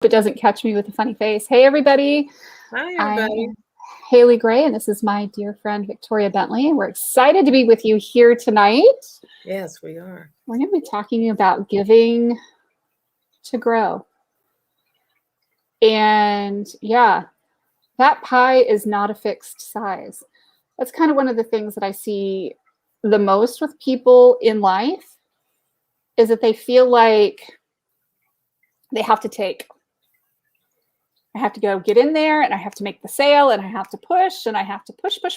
It doesn't catch me with a funny face. Hey, everybody. Hi, I everybody. am Haley Gray, and this is my dear friend, Victoria Bentley. We're excited to be with you here tonight. Yes, we are. We're going to be talking about giving to grow. And yeah, that pie is not a fixed size. That's kind of one of the things that I see the most with people in life is that they feel like they have to take. I have to go get in there and I have to make the sale and I have to push and I have to push. And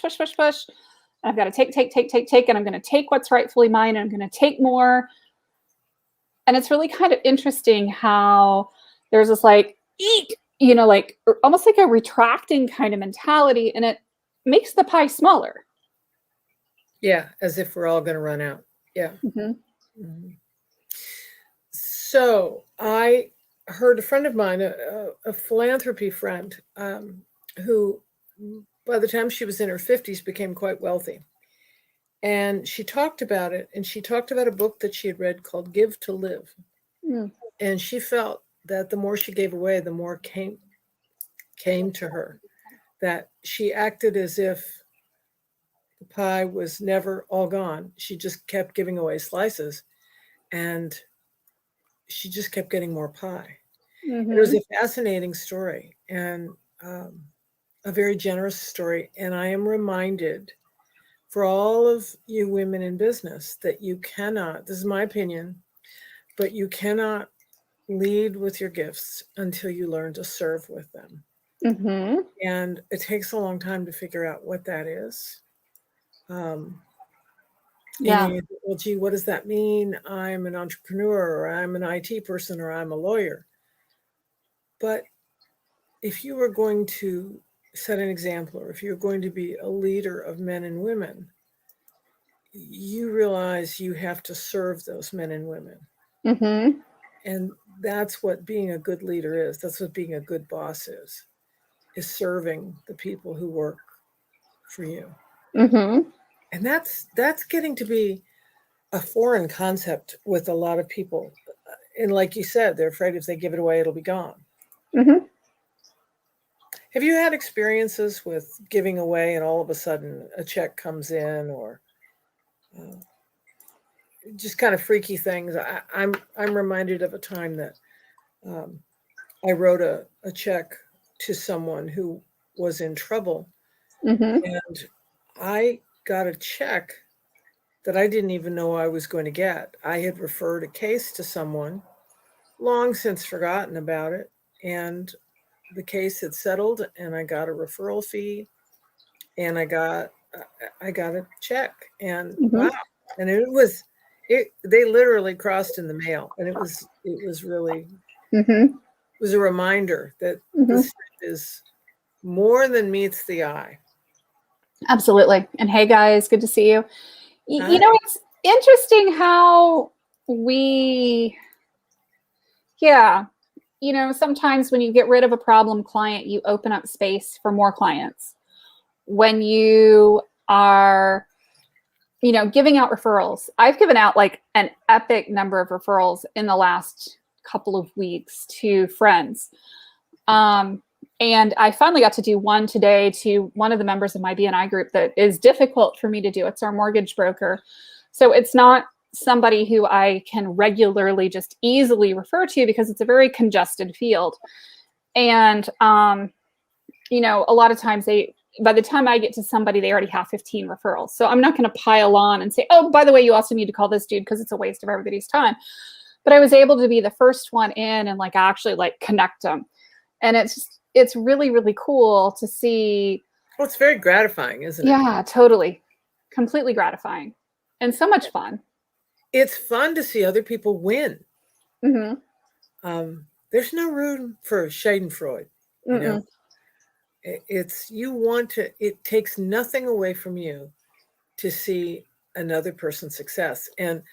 I've got to take. And I'm going to take what's rightfully mine and I'm going to take more. And it's really kind of interesting how there's this like, eat, like almost like a retracting kind of mentality. And it makes the pie smaller. Yeah, as if we're all going to run out. Yeah. Mm-hmm. Mm-hmm. So I heard a friend of mine, a philanthropy friend, who by the time she was in her 50s became quite wealthy. And she talked about it, and she talked about a book that she had read called Give to Live. Mm. And she felt that the more she gave away, the more came to her, that she acted as if the pie was never all gone. She just kept giving away slices, and she just kept getting more pie. Mm-hmm. It was a fascinating story and a very generous story. And I am reminded, for all of you women in business, that you cannot, this is my opinion, but you cannot lead with your gifts until you learn to serve with them. Mm-hmm. And it takes a long time to figure out what that is. Yeah. Well, gee, what does that mean? I'm an entrepreneur, or I'm an IT person, or I'm a lawyer. But if you were going to set an example, or if you're going to be a leader of men and women, you realize you have to serve those men and women. Mm-hmm. And that's what being a good leader is. That's what being a good boss is serving the people who work for you. Mm-hmm. And that's getting to be a foreign concept with a lot of people. And like you said, they're afraid if they give it away, it'll be gone. Mm-hmm. Have you had experiences with giving away and all of a sudden a check comes in, or just kind of freaky things? I'm reminded of a time that I wrote a check to someone who was in trouble. Mm-hmm. And I got a check that I didn't even know I was going to get. I had referred a case to someone, long since forgotten about it, and the case had settled, and I got a referral fee, and I got a check, and mm-hmm. Wow! And they literally crossed in the mail, and it was really, mm-hmm. It was a reminder that mm-hmm. This is more than meets the eye. Absolutely. And hey, guys, good to see you. You know, it's interesting how sometimes when you get rid of a problem client, you open up space for more clients. When you are, giving out referrals, I've given out like an epic number of referrals in the last couple of weeks to friends. And I finally got to do one today to one of the members of my BNI group that is difficult for me to do. It's our mortgage broker. So it's not somebody who I can regularly just easily refer to because it's a very congested field. And, a lot of times by the time I get to somebody, they already have 15 referrals. So I'm not going to pile on and say, oh, by the way, you also need to call this dude because it's a waste of everybody's time. But I was able to be the first one in and actually connect them. And it's really, really cool to see. Well, it's very gratifying, isn't it? Yeah, totally. Completely gratifying. And so much fun. It's fun to see other people win. Mm-hmm. There's no room for schadenfreude. You know, it takes nothing away from you to see another person's success. And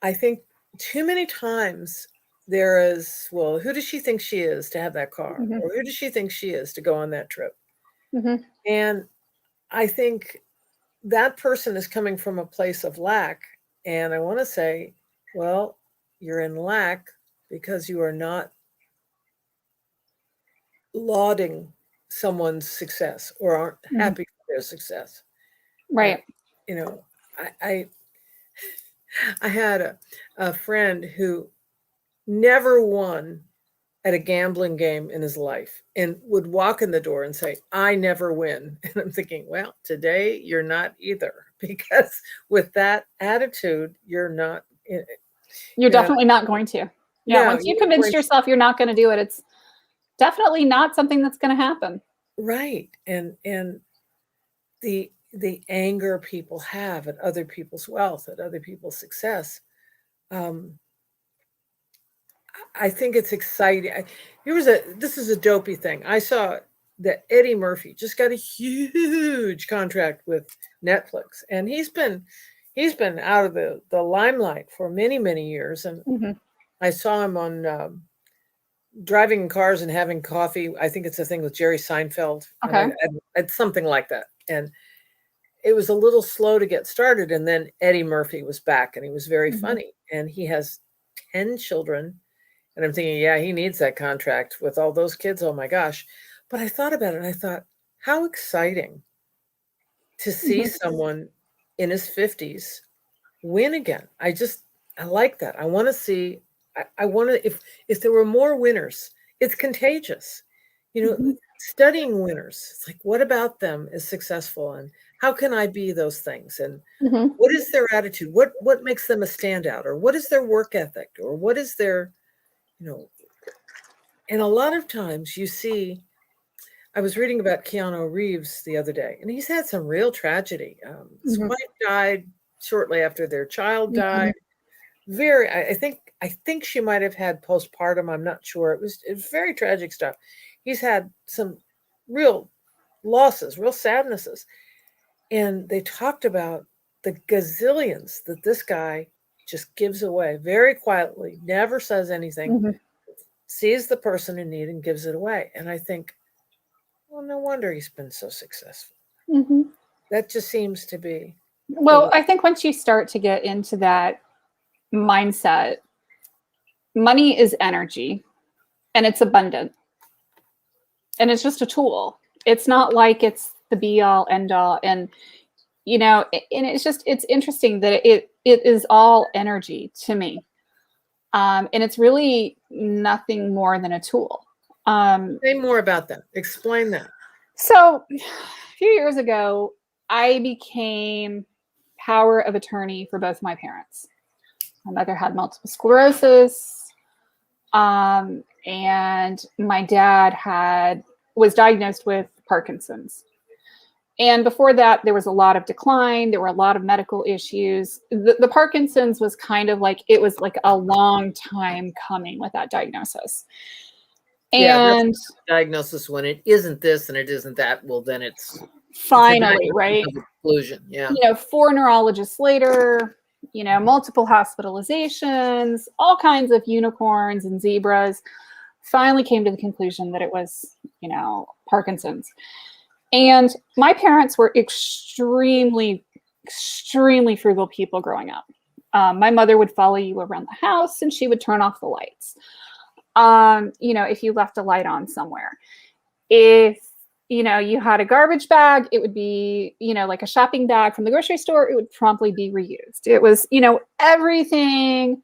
I think too many times there is, well, who does she think she is to have that car? Mm-hmm. Or who does she think she is to go on that trip? Mm-hmm. And I think that person is coming from a place of lack. And I want to say, well, you're in lack because you are not lauding someone's success or aren't happy for their success. Right. You know, I had a friend who never won at a gambling game in his life and would walk in the door and say, "I never win." And I'm thinking, well, today you're not either, because with that attitude, you're not. You're definitely not going to. Yeah. No, Once you convinced yourself you're not going to do it, it's definitely not something that's going to happen. right. And the anger people have at other people's wealth, at other people's success. I think it's exciting. This is a dopey thing. I saw that Eddie Murphy just got a huge contract with Netflix, and he's been out of the limelight for many, many years. And I saw him on driving in cars and having coffee. I think it's a thing with Jerry Seinfeld. Okay. It's something like that. And it was a little slow to get started. And then Eddie Murphy was back, and he was very funny. And he has 10 children. And I'm thinking, yeah, he needs that contract with all those kids. Oh my gosh. But I thought about it and I thought, how exciting to see someone in his 50s win again. I like that. I want to see, I want to, if there were more winners, it's contagious. You know, studying winners, it's like, what about them is successful, and how can I be those things? And what is their attitude? What makes them a standout? Or what is their work ethic? Or what is their, you know, and a lot of times you see, I was reading about Keanu Reeves the other day, and he's had some real tragedy. His wife died shortly after their child died. I think she might have had postpartum. I'm not sure. It was very tragic stuff. He's had some real losses, real sadnesses. And they talked about the gazillions that this guy just gives away very quietly, never says anything, sees the person in need and gives it away. And I think, well, no wonder he's been so successful. That just seems to be. Well, I think once you start to get into that mindset, money is energy, and it's abundant, and it's just a tool. It's not like it's the be all end all. And, you know, and it's interesting that it is all energy to me. And it's really nothing more than a tool. Say more about that. Explain that. So a few years ago, I became power of attorney for both my parents. My mother had multiple sclerosis, and my dad was diagnosed with Parkinson's. And before that, there was a lot of decline. There were a lot of medical issues. The Parkinson's was kind of like, it was like a long time coming with that diagnosis. And diagnosis, when it isn't this and it isn't that, well, then it's finally, right? Conclusion. Yeah. You know, 4 neurologists later, you know, multiple hospitalizations, all kinds of unicorns and zebras, finally came to the conclusion that it was, you know, Parkinson's. And my parents were extremely, extremely frugal people growing up. My mother would follow you around the house, and she would turn off the lights. You know, if you left a light on somewhere. If, you know, you had a garbage bag, it would be, you know, like a shopping bag from the grocery store, it would promptly be reused. It was, you know, everything,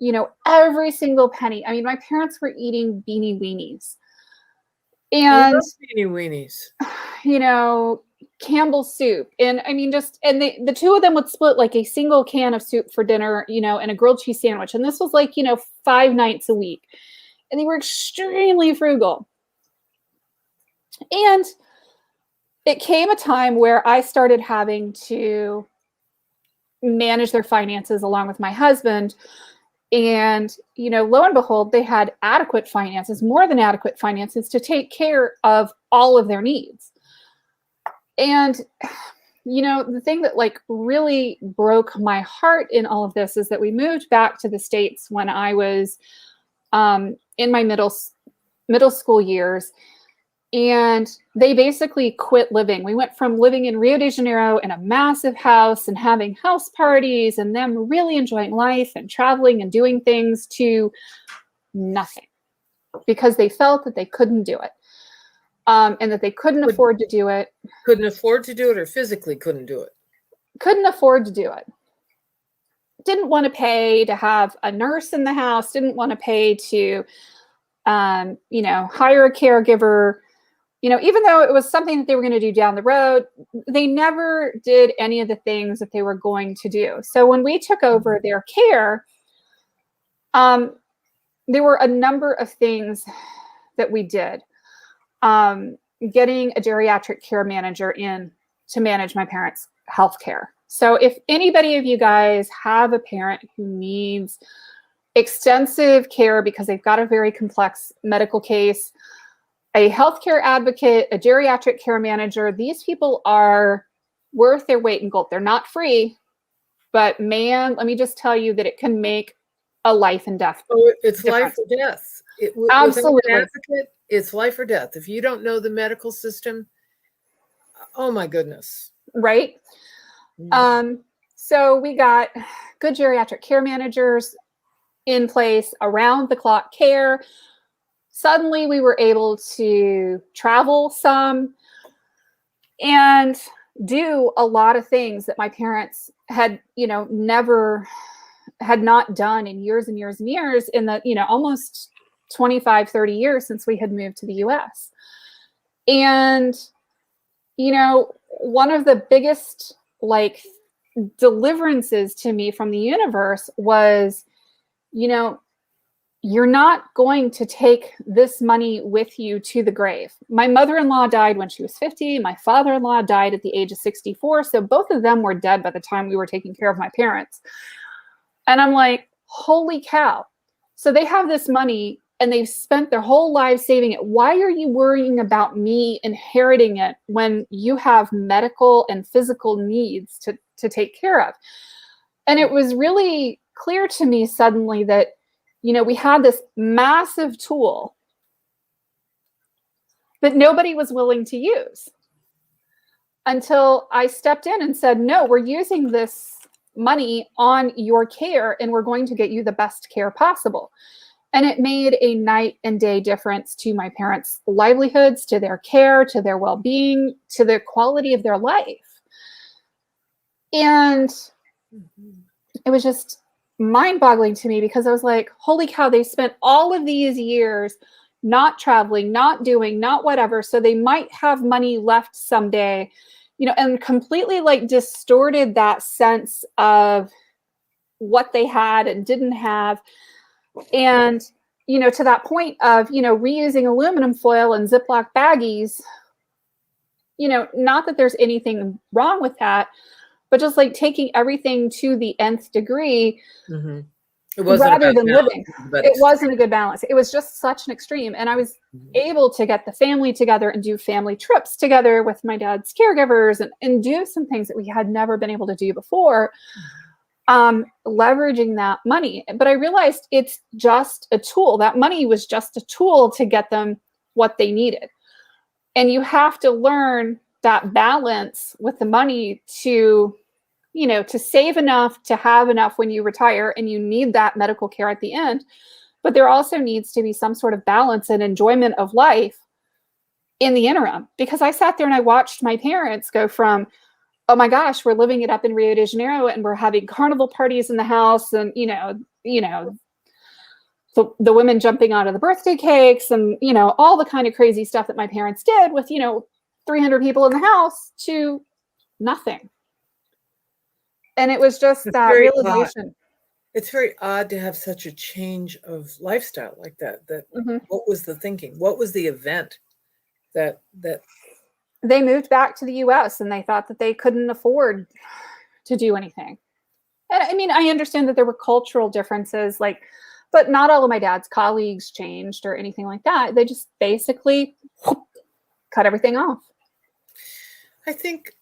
you know, every single penny. I mean, my parents were eating beanie weenies. And beanie weenies, you know, Campbell's soup. And I mean, and the two of them would split like a single can of soup for dinner, you know, and a grilled cheese sandwich. And this was like, you know, 5 nights a week. And they were extremely frugal. And it came a time where I started having to manage their finances along with my husband. And, you know, lo and behold, they had adequate finances, more than adequate finances, to take care of all of their needs. And, you know, the thing that like really broke my heart in all of this is that we moved back to the States when I was in my middle school years. And they basically quit living. We went from living in Rio de Janeiro in a massive house and having house parties and them really enjoying life and traveling and doing things to nothing, because they felt that they couldn't do it. and that they couldn't afford to do it. Couldn't afford to do it, or physically couldn't do it? Couldn't afford to do it. Didn't want to pay to have a nurse in the house, didn't want to pay to, hire a caregiver, even though it was something that they were going to do down the road. They never did any of the things that they were going to do. So when we took over their care, there were a number of things that we did. Getting a geriatric care manager in to manage my parents' health care. So if anybody of you guys have a parent who needs extensive care because they've got a very complex medical case, a healthcare advocate, a geriatric care manager, these people are worth their weight in gold. They're not free, but man, let me just tell you that it can make a life and death. Oh, it's difference. life or death. Absolutely. An advocate, it's life or death. If you don't know the medical system, oh my goodness. Right? So we got good geriatric care managers in place, around the clock care. Suddenly we were able to travel some and do a lot of things that my parents had, had not done in years and years and years, in the, almost 25, 30 years since we had moved to the US. And, one of the biggest deliverances to me from the universe was, you're not going to take this money with you to the grave. My mother-in-law died when she was 50. My father-in-law died at the age of 64. So both of them were dead by the time we were taking care of my parents. And I'm like, holy cow. So they have this money and they've spent their whole lives saving it. Why are you worrying about me inheriting it when you have medical and physical needs to take care of? And it was really clear to me suddenly that, we had this massive tool that nobody was willing to use until I stepped in and said, no, we're using this money on your care and we're going to get you the best care possible. And it made a night and day difference to my parents' livelihoods, to their care, to their well-being, to the quality of their life. And it was just mind-boggling to me because I was like, holy cow, they spent all of these years not traveling, not doing, not whatever. So they might have money left someday, and completely distorted that sense of what they had and didn't have. And, to that point of, reusing aluminum foil and Ziploc baggies, not that there's anything wrong with that, but just taking everything to the nth degree, it wasn't rather than balance, living. It wasn't a good balance. It was just such an extreme. And I was able to get the family together and do family trips together with my dad's caregivers and do some things that we had never been able to do before, leveraging that money. But I realized it's just a tool. That money was just a tool to get them what they needed. And you have to learn that balance with the money to, to save enough, to have enough when you retire, and you need that medical care at the end. But there also needs to be some sort of balance and enjoyment of life in the interim. Because I sat there and I watched my parents go from, oh my gosh, we're living it up in Rio de Janeiro and we're having carnival parties in the house, and, the women jumping out of the birthday cakes and, all the kind of crazy stuff that my parents did with, 300 people in the house, to nothing. And it was just that realization. It's very odd to have such a change of lifestyle like that. What was the thinking? What was the event that they moved back to the US and they thought that they couldn't afford to do anything? And I mean, I understand that there were cultural differences, but not all of my dad's colleagues changed or anything like that. They just basically cut everything off. I think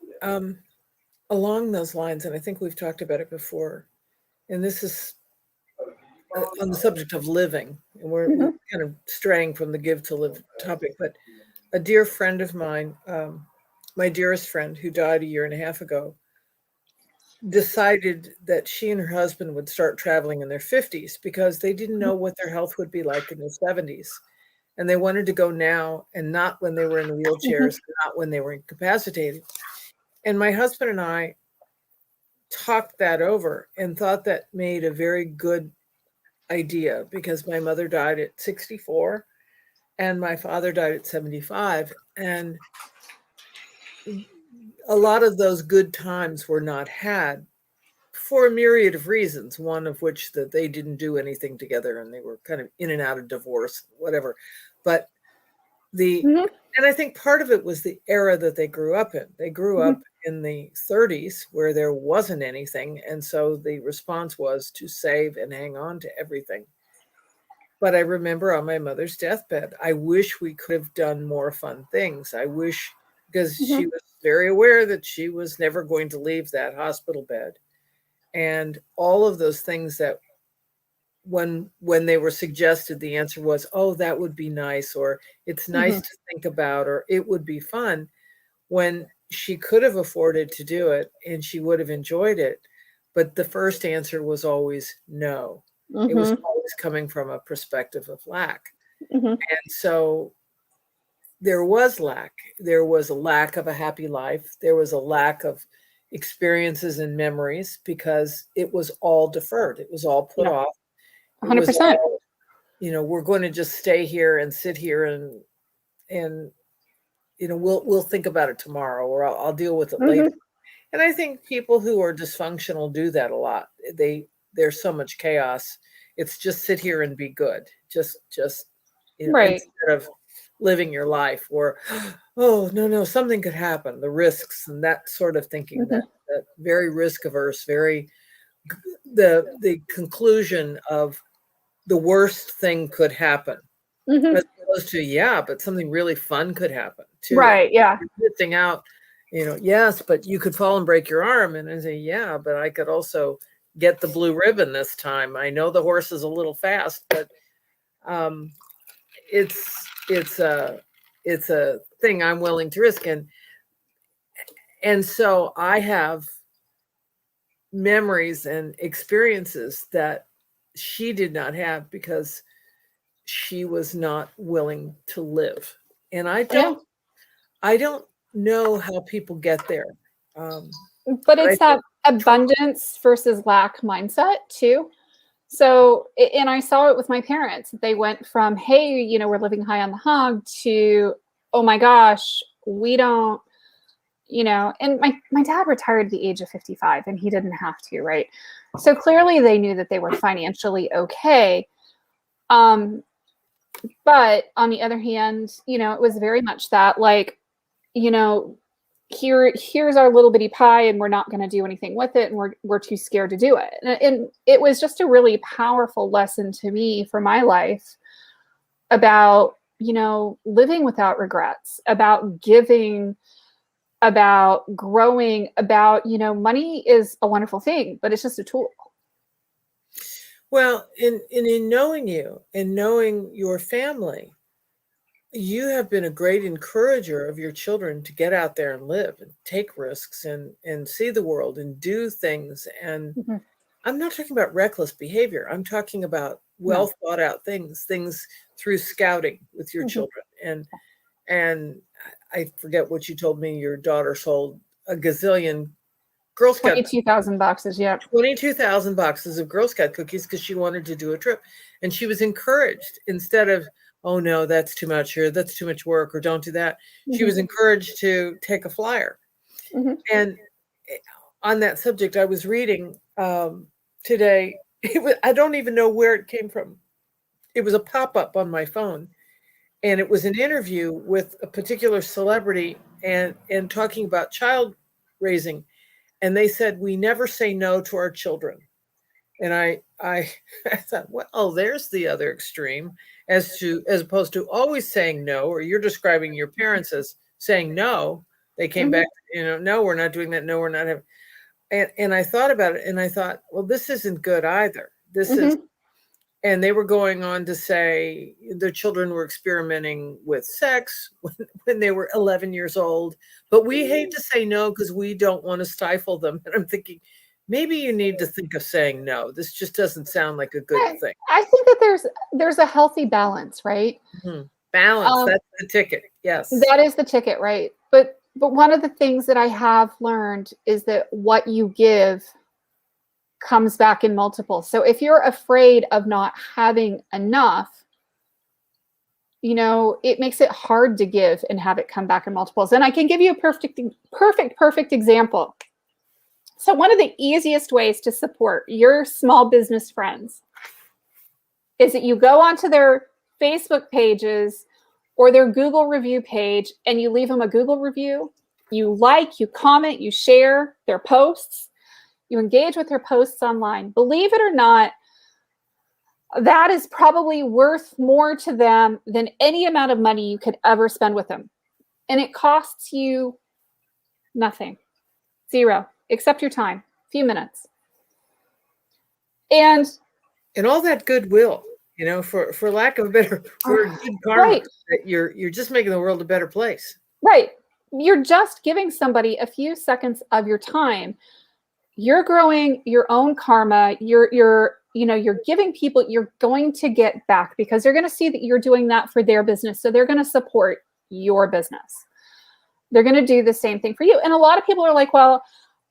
along those lines, and I think we've talked about it before, and this is on the subject of living, and we're kind of straying from the give to live topic, but a dear friend of mine, my dearest friend who died a year and a half ago, decided that she and her husband would start traveling in their 50s because they didn't know what their health would be like in their 70s. and they wanted to go now and not when they were in wheelchairs, not when they were incapacitated. And my husband and I talked that over and thought that made a very good idea, because my mother died at 64 and my father died at 75. And a lot of those good times were not had for a myriad of reasons, one of which that they didn't do anything together and they were kind of in and out of divorce, whatever. But and I think part of it was the era that they grew up in. They grew up in the 30s where there wasn't anything. And so the response was to save and hang on to everything. But I remember on my mother's deathbed, I wish we could have done more fun things. I wish, because she was very aware that she was never going to leave that hospital bed. And all of those things that when they were suggested, the answer was, oh, that would be nice, or it's nice to think about, or it would be fun, when she could have afforded to do it and she would have enjoyed it. But the first answer was always no. It was always coming from a perspective of lack. And so there was lack. There was a lack of a happy life. There was a lack of experiences and memories because it was all deferred. It was all put off. 100%. All, we're going to just stay here and sit here and we'll think about it tomorrow, or I'll deal with it later. And I think people who are dysfunctional do that a lot. There's so much chaos. It's just sit here and be good. Just instead of living your life, or oh no, something could happen. The risks and that sort of thinking, that very risk averse, very the conclusion of the worst thing could happen, as opposed to but something really fun could happen too. Right. Yeah. Missing out, yes, but you could fall and break your arm, and I say, yeah, but I could also get the blue ribbon this time. I know the horse is a little fast, but it's a thing I'm willing to risk, and so I have memories and experiences that she did not have because she was not willing to live. And I don't know how people get there. But it's that abundance versus lack mindset too. So, and I saw it with my parents. They went from, hey, we're living high on the hog, to, oh my gosh, we don't, and my dad retired at the age of 55 and he didn't have to, right? So clearly they knew that they were financially okay. But on the other hand, it was very much that, like, here's our little bitty pie and we're not going to do anything with it, and we're too scared to do it. And it was just a really powerful lesson to me for my life about, living without regrets, about giving, about growing, about, money is a wonderful thing, but it's just a tool. Well, in knowing you and knowing your family, you have been a great encourager of your children to get out there and live and take risks and see the world and do things. And I'm not talking about reckless behavior. I'm talking about well thought out things through scouting with your children. And I forget what you told me, your daughter sold a gazillion Girl Scout 22,000 boxes. Yeah. 22,000 boxes of Girl Scout cookies because she wanted to do a trip. And she was encouraged, instead of, oh no, that's too much, or that's too much work, or don't do that. She was encouraged to take a flyer. And on that subject, I was reading today. I don't even know where it came from. It was a pop-up on my phone. And it was an interview with a particular celebrity and talking about child raising. And they said, we never say no to our children. And I thought, well, there's the other extreme, as opposed to always saying no, or you're describing your parents as saying no. They came back, no, we're not doing that. No, we're not having. And I thought about it, and I thought, well, this isn't good either. This is. And they were going on to say their children were experimenting with sex when they were 11 years old. But we hate to say no because we don't want to stifle them. And I'm thinking, maybe you need to think of saying no. This just doesn't sound like a good thing. I think that there's a healthy balance, right? Balance. That's the ticket. Yes. That is the ticket, right? But one of the things that I have learned is that what you give comes back in multiples. So if you're afraid of not having enough, it makes it hard to give and have it come back in multiples. And I can give you a perfect example. So one of the easiest ways to support your small business friends is that you go onto their Facebook pages or their Google review page and you leave them a Google review. You like, you comment, you share their posts, you engage with their posts online. Believe it or not, that is probably worth more to them than any amount of money you could ever spend with them. And it costs you nothing, zero, except your time, a few minutes. And all that goodwill, for lack of a better word, good karma, right. That you're just making the world a better place. Right. You're just giving somebody a few seconds of your time. You're growing your own karma. You're giving people, you're going to get back because they're going to see that you're doing that for their business. So they're going to support your business. They're going to do the same thing for you. And a lot of people are like, well,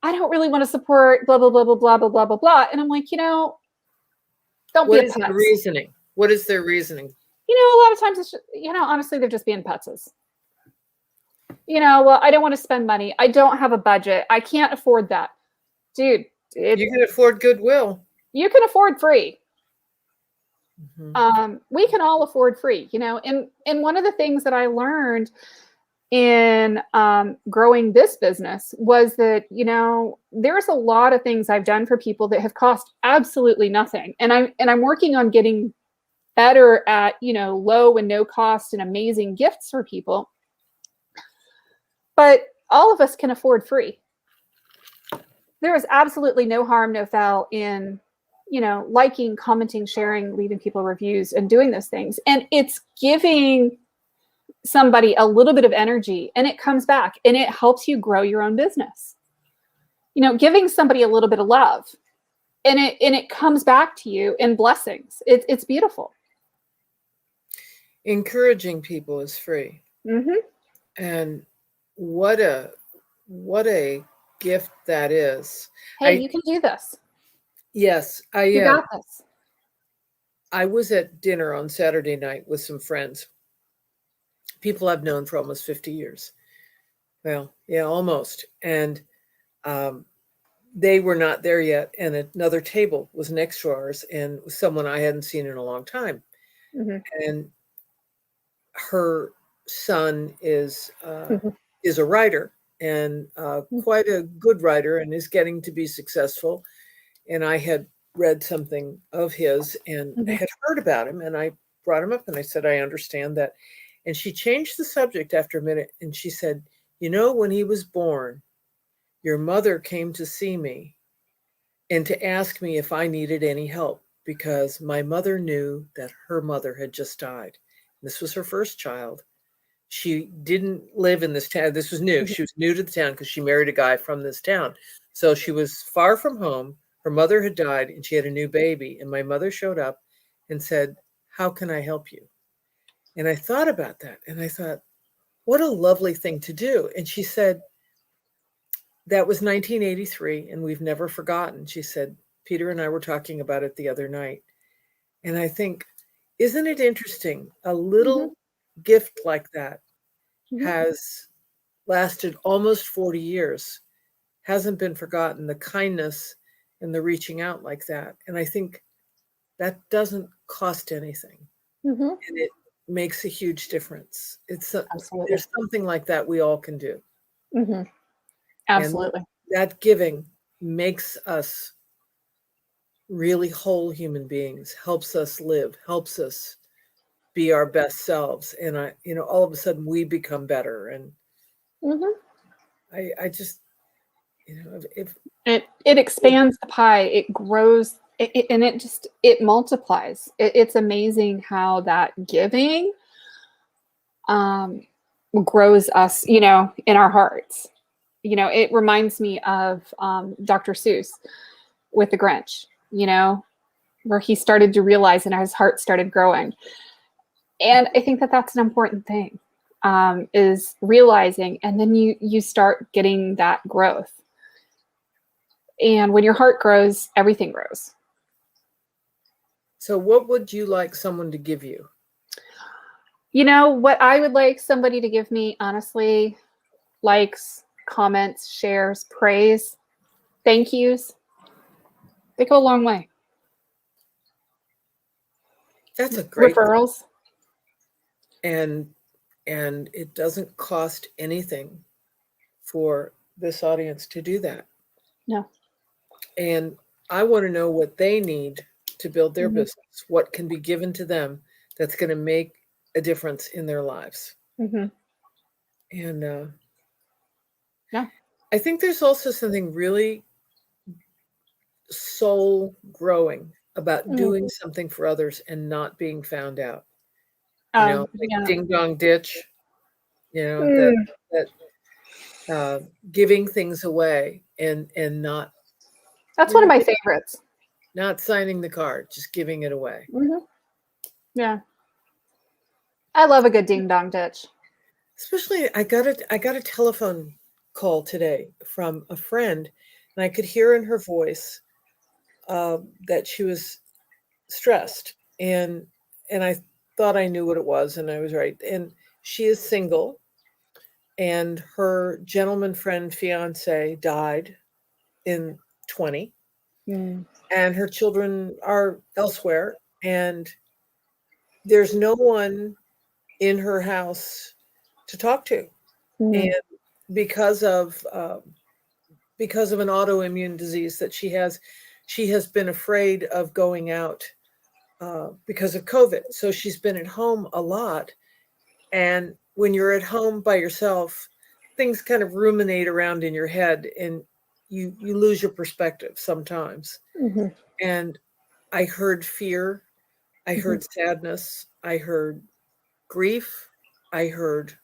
I don't really want to support blah, blah, blah, blah, blah, blah, blah, blah, blah. And I'm like, don't what be a is putz. their reasoning? What is their reasoning? A lot of times it's just, honestly, they're just being putzes. Well, I don't want to spend money. I don't have a budget. I can't afford that. Dude. You can afford goodwill. You can afford free. Mm-hmm. We can all afford free, and one of the things that I learned in growing this business was that, there's a lot of things I've done for people that have cost absolutely nothing. And I'm working on getting better at, low and no cost and amazing gifts for people. But all of us can afford free. There is absolutely no harm, no foul in, liking, commenting, sharing, leaving people reviews and doing those things. And it's giving somebody a little bit of energy and it comes back and it helps you grow your own business. Giving somebody a little bit of love and it comes back to you in blessings. It's beautiful. Encouraging people is free. Mm-hmm. And what a gift that is. Hey, you can do this. Yes, you got this. I was at dinner on Saturday night with some friends, people I've known for almost 50 years. Well, yeah, almost. And they were not there yet. And another table was next to ours and someone I hadn't seen in a long time. Mm-hmm. And her son is a writer and quite a good writer and is getting to be successful. And I had read something of his and had heard about him. And I brought him up and I said, I understand that. And she changed the subject after a minute. And she said, when he was born, your mother came to see me and to ask me if I needed any help because my mother knew that her mother had just died. This was her first child. She didn't live in this town. This was new. She was new to the town because she married a guy from this town. So she was far from home. Her mother had died and she had a new baby. And my mother showed up and said, how can I help you? And I thought about that. And I thought, what a lovely thing to do. And she said, that was 1983. And we've never forgotten. She said, Peter and I were talking about it the other night. And I think, isn't it interesting? A little gift like that has lasted almost 40 years, hasn't been forgotten, the kindness and the reaching out like that. And I think that doesn't cost anything. And it makes a huge difference. There's something like that we all can do. Absolutely. And that giving makes us really whole human beings, helps us live, helps us be our best selves. And all of a sudden we become better. And I just, if it expands the pie, it grows, and it multiplies. It's amazing how that giving grows us, in our hearts. It reminds me of Dr. Seuss with the Grinch, where he started to realize and his heart started growing. And I think that that's an important thing, is realizing, and then you start getting that growth. And when your heart grows, everything grows. So what would you like someone to give you? You know, what I would like somebody to give me, honestly, likes, comments, shares, praise, thank yous. They go a long way. That's a great referrals. And it doesn't cost anything for this audience to do that. No. And I want to know what they need to build their Mhm. business, what can be given to them that's going to make a difference in their lives. Mhm. And Yeah. I think there's also something really soul growing about Mhm. doing something for others and not being found out. You know, like Yeah. ding dong ditch, you know, Mm. giving things away and not, That's you one of know, my favorites. not signing the card, just giving it away. Mhm. Yeah. I love a good ding dong ditch. Especially, I got a telephone call today from a friend, and I could hear in her voice that she was stressed, and I thought I knew what it was, and I was right. And she is single, and her gentleman friend fiance died in 20, Mm. and her children are elsewhere, and there's no one in her house to talk to, and Mm. because of an autoimmune disease that she has been afraid of going out because of COVID. So she's been at home a lot. And when you're at home by yourself, things kind of ruminate around in your head, and you lose your perspective sometimes. Mhm. And I heard fear, I Mhm. heard sadness, I heard grief, I heard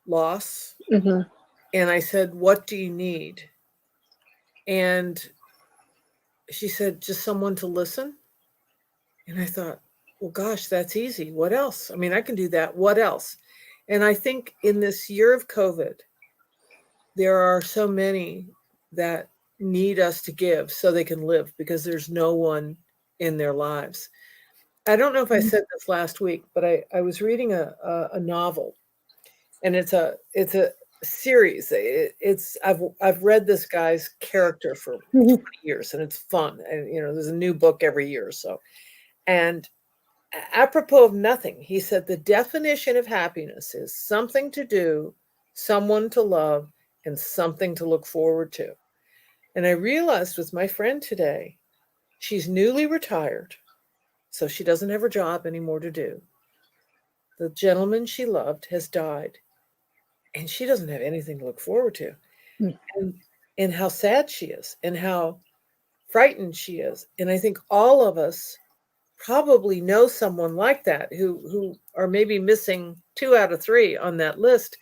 loss. Mhm. And I said, "What do you need?" And she said, "Just someone to listen." And I thought, well, gosh, that's easy. What else? I mean, I can do that. What else? And I think in this year of COVID, there are so many that need us to give so they can live, because there's no one in their lives. I don't know if I Mhm. said this last week, but I was reading a novel, and it's a series. I've read this guy's character for 20 Mhm. years, and it's fun. And there's a new book every year or so. And apropos of nothing, he said the definition of happiness is something to do, someone to love, and something to look forward to. And I realized with my friend today, she's newly retired, so she doesn't have her job anymore to do. The gentleman she loved has died, and she doesn't have anything to look forward to. Mm. And how sad she is, and how frightened she is. And I think all of us probably know someone like that, who are maybe missing 2 out of 3 on that list,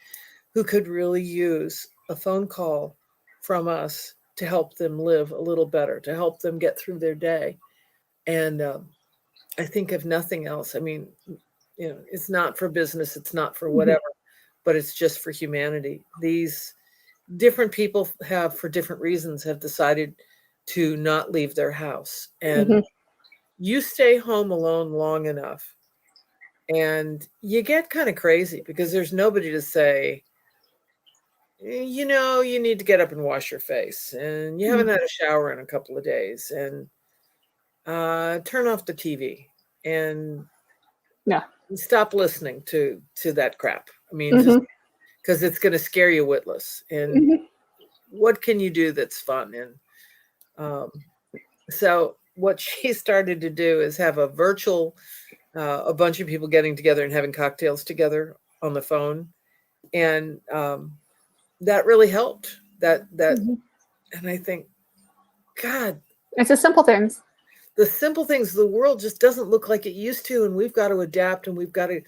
who could really use a phone call from us to help them live a little better, to help them get through their day. And I think if nothing else, I mean, it's not for business, it's not for Mhm. whatever, but it's just for humanity. These different people have, for different reasons, have decided to not leave their house. And Mhm. you stay home alone long enough, and you get kind of crazy, because there's nobody to say, you need to get up and wash your face, and you haven't Mhm. had a shower in a couple of days, and turn off the TV, and Yeah. stop listening to that crap. I mean, just Mhm. because it's going to scare you witless. And Mhm. what can you do that's fun? And um, so what she started to do is have a virtual, a bunch of people getting together and having cocktails together on the phone. And that really helped. Mhm. And I think, God, It's the simple things. the simple things, the world just doesn't look like it used to, and we've got to adapt, and we've got to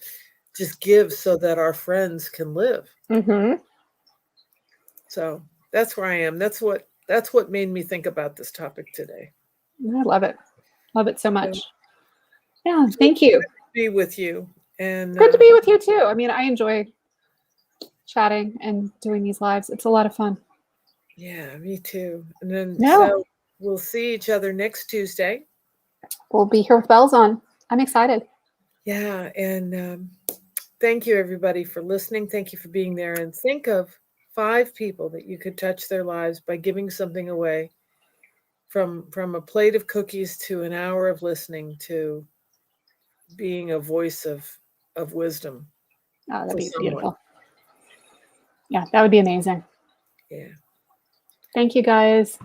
just give so that our friends can live. Mhm. So that's where I am. That's what made me think about this topic today. I love it. Love it so So, much. Yeah. so Thank you. be with you. And Good to be with you too. I mean, I enjoy chatting and doing these lives. It's a lot of fun. yeah, me too. And then No. so we'll see each other next Tuesday. We'll be here with bells on. I'm excited. Yeah, and thank you everybody for listening. Thank you for being there. And think of 5 people that you could touch their lives by giving something away, from a plate of cookies to an hour of listening to being a voice of wisdom Oh, that'd for be someone. beautiful. Yeah, that would be amazing. Yeah. Thank you, guys.